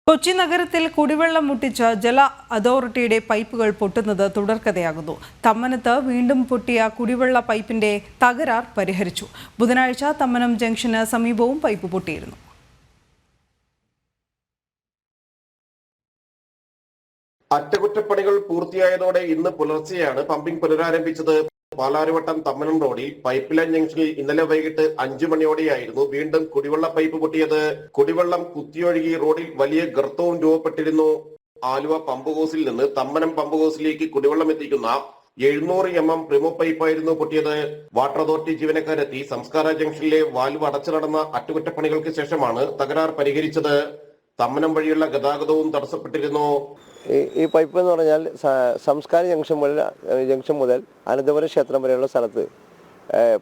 കൊച്ചി നഗരത്തിൽ കുടിവെള്ളം മുട്ടിച്ച് ജല അതോറിറ്റിയുടെ പൈപ്പുകൾ പൊട്ടുന്നത് തുടർക്കഥയാകുന്നു. തമ്മനത്ത് വീണ്ടും പൊട്ടിയ കുടിവെള്ള പൈപ്പിന്റെ തകരാർ പരിഹരിച്ചു. ബുധനാഴ്ച തമ്മനം ജംഗ്ഷന് സമീപവും പൈപ്പ് പൊട്ടിയിരുന്നു. അറ്റകുറ്റപ്പണികൾ പൂർത്തിയായതോടെ ഇന്ന് പുലർച്ചെയാണ് പമ്പിംഗ് പുനരാരംഭിച്ചത്. പാലാരിവട്ടം തമ്മനം റോഡിൽ പൈപ്പ് ലൈൻ ജംഗ്ഷനിൽ ഇന്നലെ വൈകിട്ട് 5 മണിയോടെയായിരുന്നു വീണ്ടും കുടിവെള്ള പൈപ്പ് പൊട്ടിയത്. കുടിവെള്ളം കുത്തിയൊഴുകി റോഡിൽ വലിയ ഗർത്തവും രൂപപ്പെട്ടിരുന്നു. ആലുവ പമ്പ് ഹൗസിൽ നിന്ന് തമ്മനം പമ്പ് ഹൗസിലേക്ക് കുടിവെള്ളം എത്തിക്കുന്ന 700 mm പ്രിമോ പൈപ്പായിരുന്നു പൊട്ടിയത്. വാട്ടർ അതോറിറ്റി ജീവനക്കാരെത്തി സംസ്കാര ജംഗ്ഷനിലെ വാൽവ് അടച്ചു നടന്ന അറ്റകുറ്റപ്പണികൾക്ക് ശേഷമാണ് തകരാർ പരിഹരിച്ചത്. തമ്മനം വഴിയുള്ള ഗതാഗതവും തടസ്സപ്പെട്ടിരുന്നു. ഈ പൈപ്പ് എന്ന് പറഞ്ഞാൽ സംസ്കാര ജംഗ്ഷൻ മുതൽ അനന്തപുരം ക്ഷേത്രം വരെയുള്ള സ്ഥലത്ത്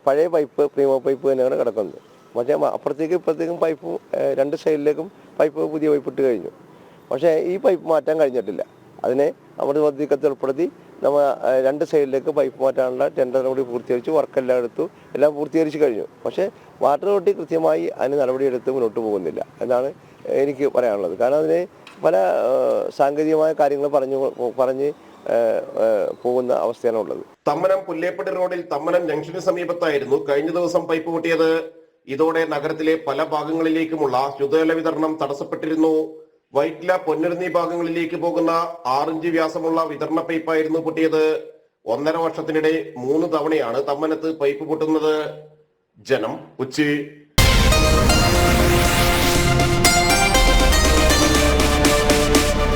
പഴയ പൈപ്പ് പ്രീമോ പൈപ്പ് തന്നെയാണ് കിടക്കുന്നത്. പക്ഷേ അപ്പുറത്തേക്കും ഇപ്പുറത്തേക്കും പൈപ്പ് രണ്ട് സൈഡിലേക്കും പൈപ്പ് പുതിയ പൈപ്പ് ഇട്ട് കഴിഞ്ഞു. പക്ഷേ ഈ പൈപ്പ് മാറ്റാൻ കഴിഞ്ഞിട്ടില്ല. അതിനെ നമ്മുടെ പദ്ധതിക്കത്ത് ഉൾപ്പെടുത്തി നമ്മൾ രണ്ട് സൈഡിലേക്ക് പൈപ്പ് മാറ്റാനുള്ള ടെൻഡർ കൂടി പൂർത്തീകരിച്ചു, വർക്കെല്ലാം എടുത്തു, എല്ലാം പൂർത്തീകരിച്ച് കഴിഞ്ഞു. പക്ഷേ വാട്ടർ അതോറിറ്റി കൃത്യമായി അതിന് നടപടിയെടുത്ത് മുന്നോട്ട് പോകുന്നില്ല എന്നാണ് എനിക്ക് പറയാനുള്ളത്. കാരണം അതിന് പല സാങ്കേതികമായ കാര്യങ്ങൾ പറഞ്ഞ് പോകുന്ന അവസ്ഥയാണ് ഉള്ളത്. തമ്മനം പുല്ലേപ്പടി റോഡിൽ തമ്മനം ജംഗ്ഷന് സമീപത്തായിരുന്നു കഴിഞ്ഞ ദിവസം പൈപ്പ് പൊട്ടിയത്. ഇതോടെ നഗരത്തിലെ പല ഭാഗങ്ങളിലേക്കുമുള്ള ശുദ്ധജല വിതരണം തടസ്സപ്പെട്ടിരുന്നു. വൈറ്റില പൊന്നുരുന്നി ഭാഗങ്ങളിലേക്ക് പോകുന്ന 6 ഇഞ്ച് വ്യാസമുള്ള വിതരണ പൈപ്പായിരുന്നു പൊട്ടിയത്. 1.5 വർഷത്തിനിടെ 3 തവണയാണ് തമ്മനത്ത് പൈപ്പ് പൊട്ടുന്നത്. ജനം, കൊച്ചി.